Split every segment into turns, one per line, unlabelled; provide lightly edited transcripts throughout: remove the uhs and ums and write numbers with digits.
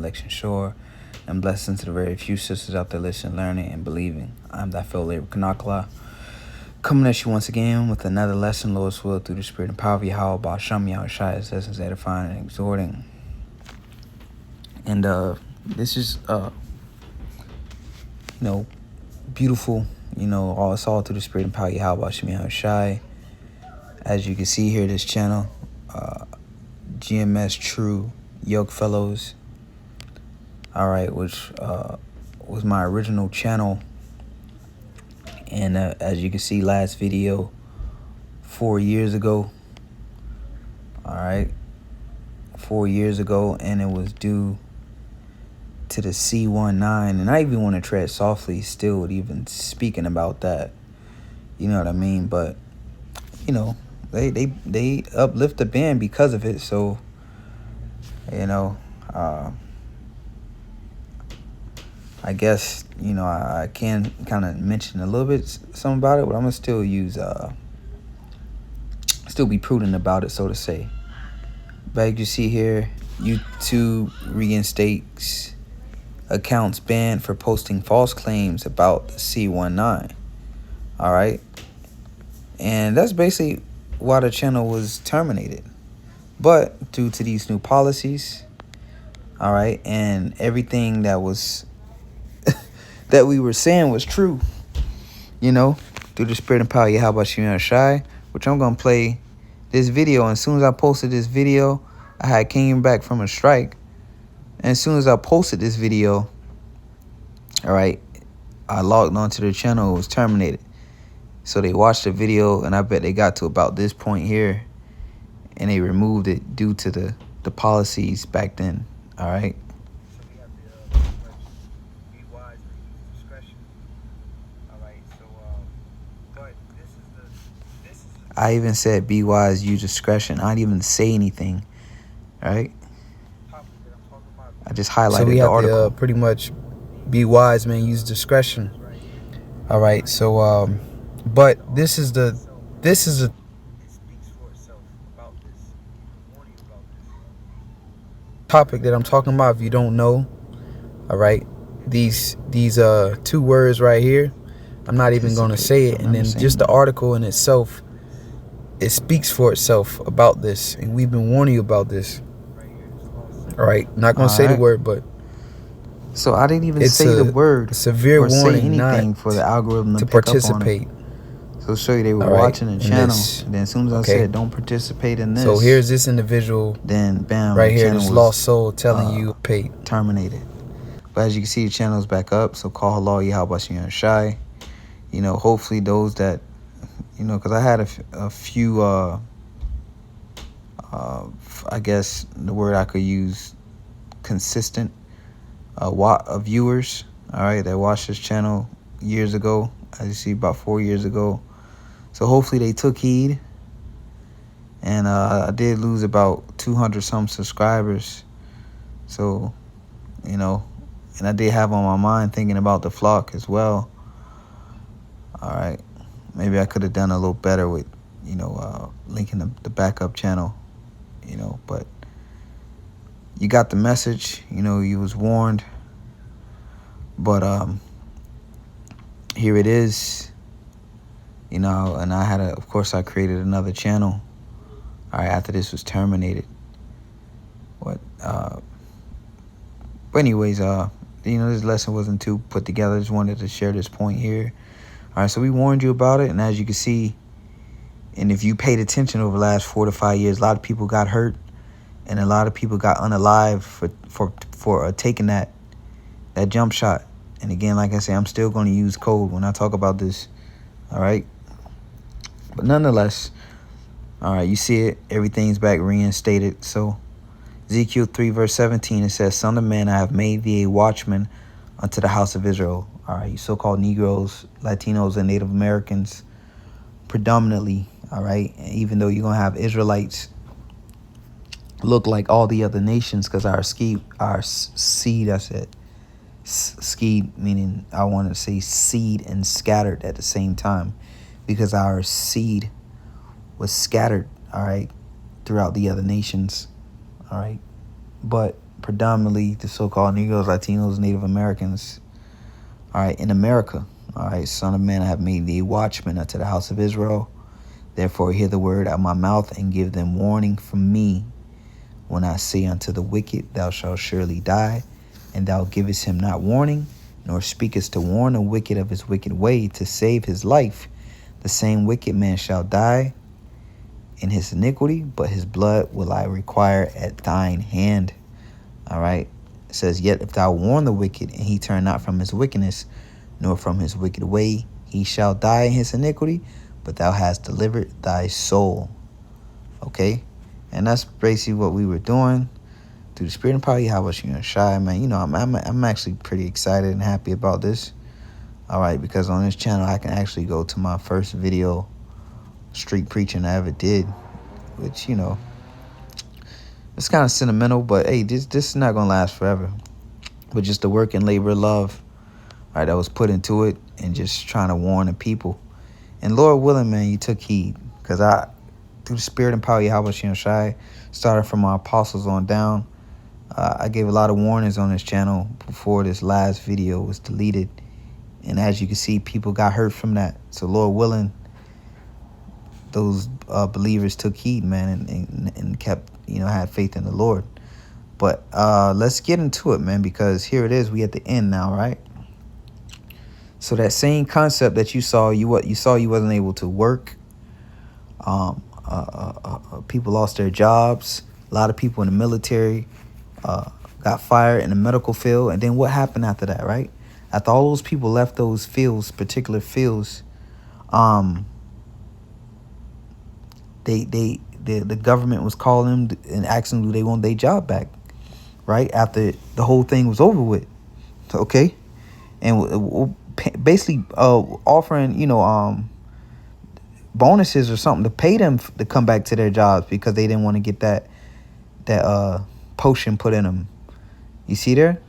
election sure, and blessings to the very few sisters out there listening, learning, and believing. I'm that Phil Labor Kanakala, coming at you once again with another lesson, Lord's will, through the spirit and power of Yahweh, about Shem Yahweh Shai, lessons edifying and exhorting. And this is beautiful, it's all through the spirit and power of Yahweh, about Shem Yahweh Shai. As you can see here, this channel, GMS True Yoke Fellows, which was my original channel. And as you can see, last video 4 years ago. 4 years ago, and it was due to the C19. And I even want to tread softly still with even speaking about that. You know what I mean? But they uplift the band because of it. So I guess I can kind of mention a little bit something about it, but I'm gonna still be prudent about it, so to say. But as you see here, YouTube reinstates accounts banned for posting false claims about the C19. And that's basically why the channel was terminated. But due to these new policies, and everything that was that we were saying was true, through the spirit and power of Yahweh Shem Shai, which I'm going to play this video. And as soon as I posted this video, I had came back from a strike. And as soon as I posted this video, I logged onto the channel. It was terminated. So they watched the video, and I bet they got to about this point here, and they removed it due to the policies back then. I even said be wise, use discretion. I didn't even say anything. I just highlighted the article. So we have to pretty much be wise, man. Use discretion. So but this is the topic that I'm talking about. If you don't know, these two words right here, I'm not even going to say it. And then just the article in itself, it speaks for itself about this, and we've been warning you about this. Not going to say the word, but so I didn't even say the word. Severe warning, anything for the algorithm to participate. So show you they were watching the channel. And then as soon as I said don't participate in this, so here's this individual. Then bam, right here, this lost soul telling you pay terminated. But as you can see, the channel's back up. So call Allah Yahweh Shem Shai. Hopefully those that because I had a few I guess the word I could use, consistent viewers, that watched this channel years ago, as you see, about 4 years ago. So hopefully they took heed. And I did lose about 200 some subscribers. So and I did have on my mind thinking about the flock as well. Maybe I could have done a little better with linking the backup channel, but you got the message. You was warned. But here it is. And I had of course I created another channel after this was terminated. But anyways, this lesson wasn't too put together. I just wanted to share this point here. So we warned you about it, and as you can see, and if you paid attention over the last 4 to 5 years, a lot of people got hurt, and a lot of people got unalive for taking that jump shot. And again, like I say, I'm still going to use code when I talk about this. But nonetheless, you see it, everything's back reinstated. So Ezekiel 3 verse 17, it says, "Son of man, I have made thee a watchman unto the house of Israel." You so-called Negroes, Latinos, and Native Americans predominantly. Even though you're gonna have Israelites look like all the other nations, because our seed, I said seed, meaning I want to say seed and scattered at the same time, because our seed was scattered throughout the other nations. But predominantly the so-called Negroes, Latinos, Native Americans, all right, in America. All right, Son of man, I have made thee watchman unto the house of Israel. Therefore hear the word out of my mouth, and give them warning from me. When I say unto the wicked, thou shalt surely die, and thou givest him not warning, nor speakest to warn the wicked of his wicked way, to save his life, the same wicked man shall die in his iniquity, but his blood will I require at thine hand. All right. It says, yet if thou warn the wicked, and he turn not from his wickedness, nor from his wicked way, he shall die in his iniquity, but thou hast delivered thy soul. Okay. And that's basically what we were doing through the Spirit and power of Yahweh Shai, man. You know, I'm actually pretty excited and happy about this. All right, because on this channel I can actually go to my first video street preaching I ever did, which, you know, it's kind of sentimental, but hey, this is not gonna last forever. But just the work and labor of love, all right, that was put into it, and just trying to warn the people. And Lord willing, man, you took heed, because through the Spirit and power of Yahweh Shai, started from my apostles on down, I gave a lot of warnings on this channel before this last video was deleted. And as you can see, people got hurt from that. So Lord willing, those believers took heed, man, and kept, you know, had faith in the Lord. But let's get into it, man, because here it is. We at the end now, right? So that same concept that you saw, you wasn't able to work. People lost their jobs. A lot of people in the military got fired in the medical field. And then what happened after that, right? After all those people left those fields, particular fields, the government was calling them and asking do they want their job back, right? After the whole thing was over with, okay? And basically offering, you know, bonuses or something to pay them to come back to their jobs because they didn't want to get that potion put in them. You see there?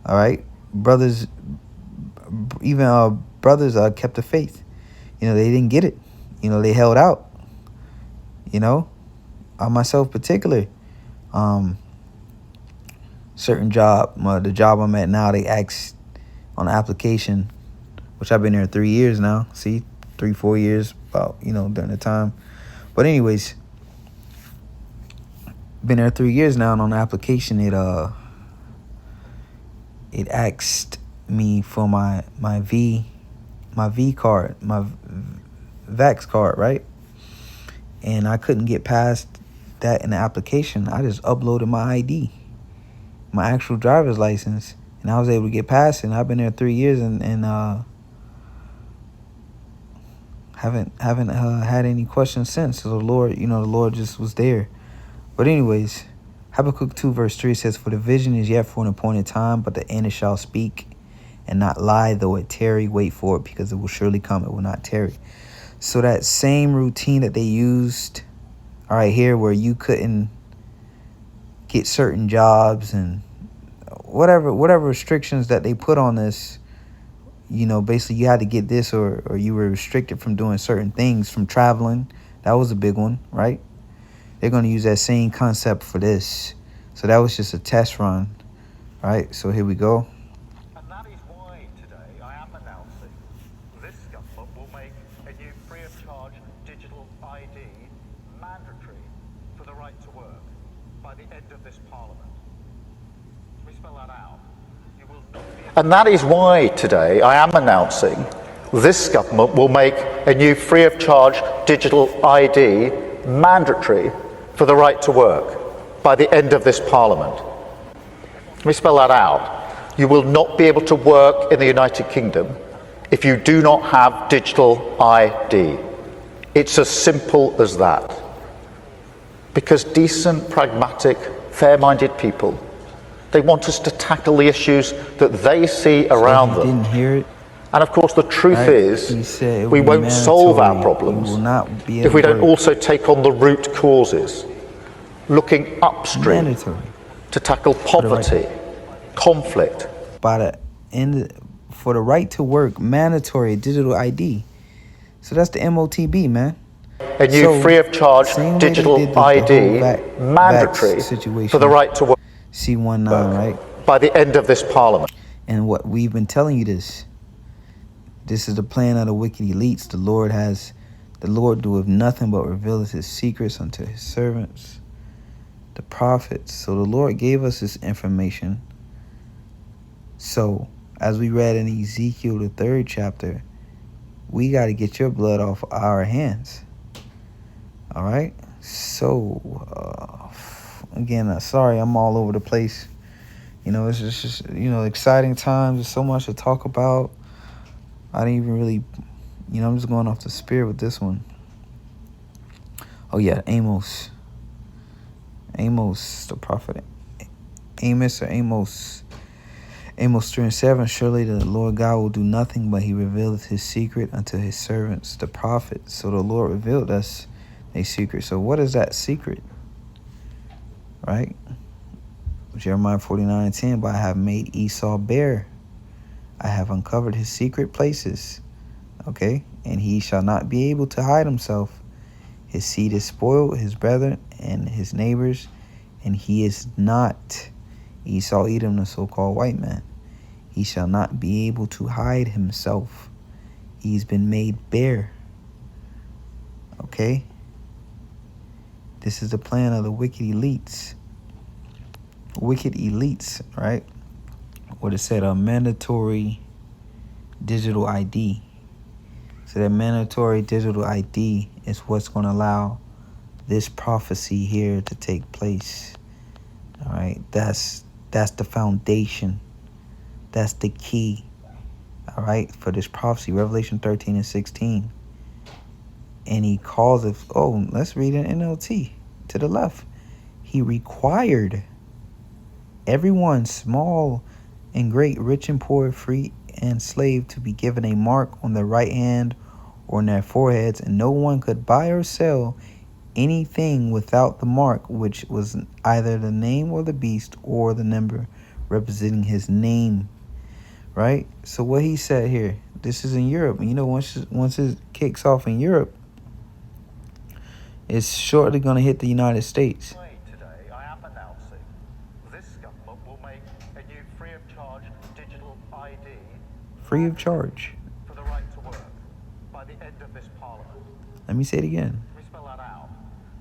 All right. Brothers, even brothers kept the faith. You know, they didn't get it. You know, they held out. You know, myself particular, certain job, the job I'm at now, they asked on the application, which I've been there 3 years now. See, 3-4 years, about, you know, during the time. But anyways, been there 3 years now, and on the application, it asked me for my V card, my Vax card, right? And I couldn't get past that in the application. I just uploaded my ID, my actual driver's license, and I was able to get past it. And I've been there 3 years and haven't had any questions since. So the Lord just was there. But anyways, Habakkuk 2 verse 3 says, for the vision is yet for an appointed time, but the end it shall speak and not lie, though it tarry, wait for it, because it will surely come, it will not tarry. So that same routine that they used, all right, here, where you couldn't get certain jobs and whatever restrictions that they put on this, you know, basically you had to get this, or you were restricted from doing certain things, from traveling. That was a big one, right? They're going to use that same concept for this. So that was just a test run, right? So here we go.
And that is why today I am announcing this government will make a new free of charge digital ID mandatory for the right to work by the end of this parliament. Let me spell that out. You will not be. And that is why today I am announcing this government will make a new free of charge digital ID mandatory for the right to work by the end of this parliament. Let me spell that out. You will not be able to work in the United Kingdom if you do not have digital ID. It's as simple as that. Because decent, pragmatic, fair-minded people, they want us to tackle the issues that they see around them.
Didn't hear it.
And of course, the truth is, we won't solve our problems if we don't also take on the root causes, looking upstream to tackle poverty, conflict.
By the end, for the right to work, mandatory digital ID. So that's the MOTB, man.
A new free of charge digital ID mandatory for the right to work.
C19, right?
By the end of this parliament.
And what we've been telling you this is the plan of the wicked elites. The Lord doeth nothing but revealeth his secrets unto his servants, the prophets. So the Lord gave us this information. So as we read in Ezekiel, the 3rd chapter, we got to get your blood off our hands. All right. So again, sorry, I'm all over the place. You know, it's just exciting times. There's so much to talk about. I didn't even really, I'm just going off the spirit with this one. Oh yeah, Amos, the prophet Amos, or Amos 3:7. Surely the Lord God will do nothing, but he revealeth his secret unto his servants, the prophets. So the Lord revealed us a secret. So what is that secret? Right? Jeremiah 49:10. But I have made Esau bare. I have uncovered his secret places. Okay? And he shall not be able to hide himself. His seed is spoiled, his brethren and his neighbors, and he is not Esau, Edom, the so-called white man. He shall not be able to hide himself. He's been made bare. Okay? This is the plan of the wicked elites. Wicked elites, right? What it said, a mandatory digital ID. So that mandatory digital ID is what's going to allow this prophecy here to take place. All right, that's the foundation. That's the key. All right, for this prophecy, Revelation 13:16. And he calls it. Oh, let's read it in NLT to the left. He required everyone, small and great, rich and poor, free and slave, to be given a mark on their right hand or on their foreheads, and no one could buy or sell anything without the mark, which was either the name or the beast or the number representing his name. Right? So what he said here, this is in Europe. You know, once it kicks off in Europe, it's shortly going to hit the United States.
Today, I am announcing this government will make a new free of charge digital ID.
Free of charge.
For the right to work by the end of this parliament.
Let me say it again.
Let me spell that out.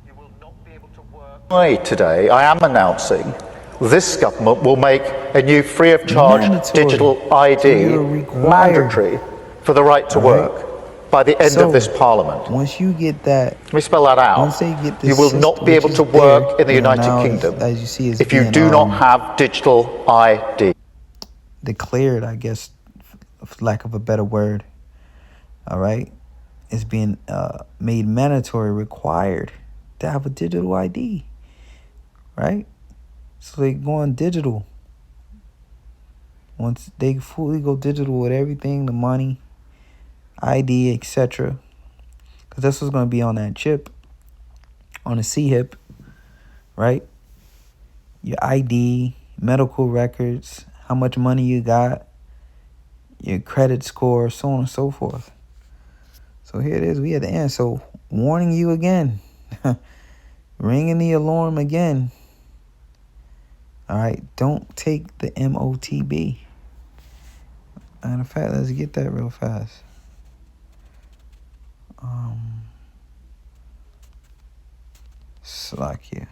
You will not be able to work. Today, I am announcing this government will make a new free of charge digital ID mandatory for the right to work by the end of this parliament.
Once you get that,
let me spell that out.
Once they get this,
you will not be able to work in the United Kingdom
as you see,
if you do not have digital ID.
Declared, I guess, for lack of a better word. All right, it's being made mandatory, required to have a digital ID. Right. So they go on digital. Once they fully go digital with everything, the money, ID, etc. Because that's what's going to be on that chip, on the C-hip, right? Your ID, medical records, how much money you got, your credit score, so on and so forth. So here it is. We at the end. So warning you again. Ringing the alarm again. All right, don't take the MOTB. Matter of fact, let's get that real fast. Slovakia.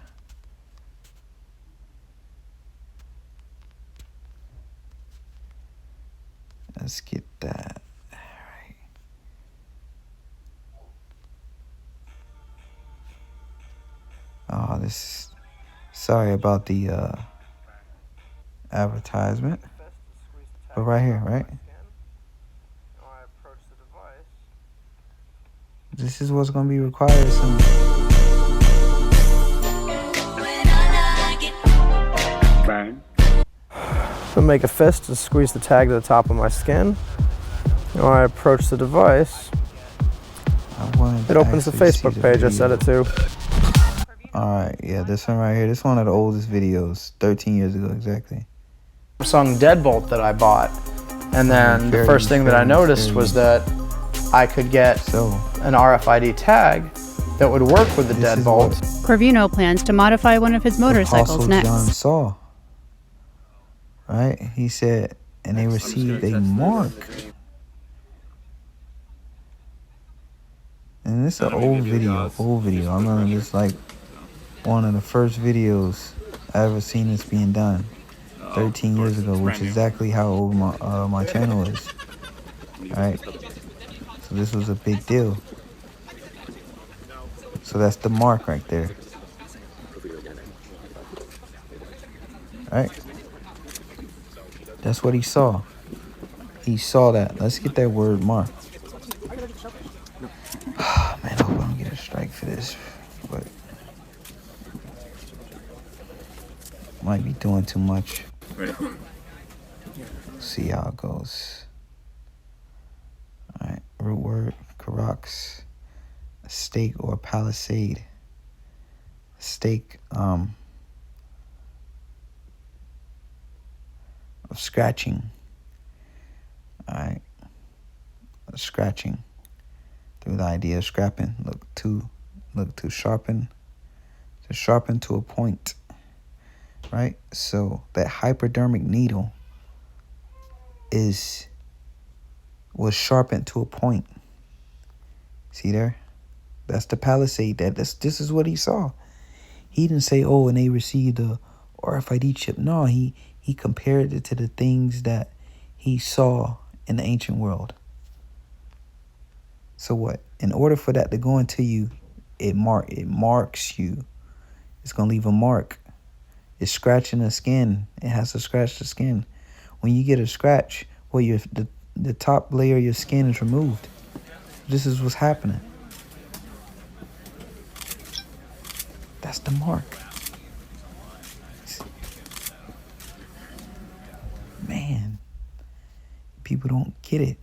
Let's get that. All right. Oh, this. Sorry about the advertisement, but right here, right? This is what's going to be required soon.
So make a fist and squeeze the tag to the top of my skin. When I approach the device, it opens the Facebook page I set it to.
Alright, yeah, this one right here. This is one of the oldest videos, 13 years ago exactly.
Samsung Deadbolt that I bought. And then the first thing that I noticed was that I could get an RFID tag that would work with the Deadbolt.
Corvino plans to modify one of his motorcycles next.
John Saw. Right? He said, and they received a mark. And this is an old video, I'm gonna just like one of the first videos I ever seen this being done 13 years ago, which is exactly how old my channel is. Alright? So this was a big deal. So that's the mark right there. Alright? That's what he saw. He saw that. Let's get that word mark. Man, I hope I don't get a strike for this. But might be doing too much. See how it goes. Alright, root word, Karox, stake or palisade. Stake of scratching. Alright. Scratching. Through the idea of scrapping. Look to sharpen. To sharpen to a point. Right? So that hypodermic needle was sharpened to a point. See there? That's the palisade. This is what he saw. He didn't say, oh, and they received a RFID chip. No, he compared it to the things that he saw in the ancient world. So what? In order for that to go into you, it marks you. It's gonna leave a mark. It's scratching the skin. It has to scratch the skin. When you get a scratch, well, the top layer of your skin is removed. This is what's happening. That's the mark. Man, people don't get it.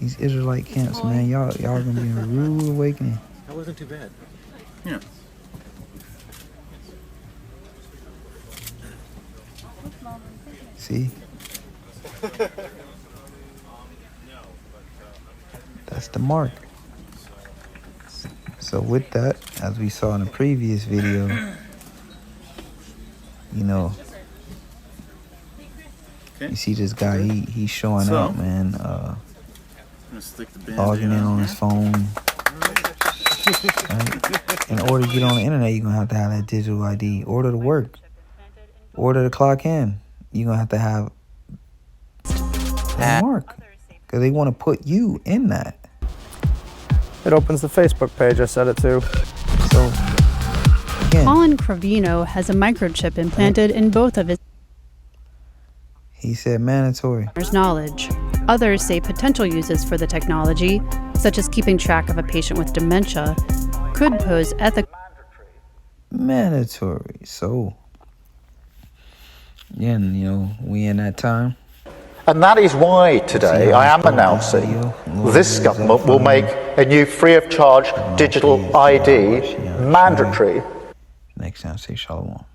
These Israelite camps, man, y'all gonna be in a rude awakening.
That wasn't too bad.
Yeah.
See? That's the mark. So with that, as we saw in the previous video, you know,
Okay.
you see this guy, he's showing
So,
out, man,
stick the
logging in on his phone. Right? In order to get on the internet, you're going to have that digital ID. Order to work. Order to clock in. You're going to have that mark. Because they want to put you in that.
It opens the Facebook page I set it to.
So, again,
Colin Cravino has a microchip implanted in both of his
he said mandatory.
knowledge. Others say potential uses for the technology, such as keeping track of a patient with dementia, could pose ethical
Mandatory. So, again, you know, we in that time.
And that is why today I am announcing this government will make a new free of charge digital ID mandatory.
Next time, say shalom.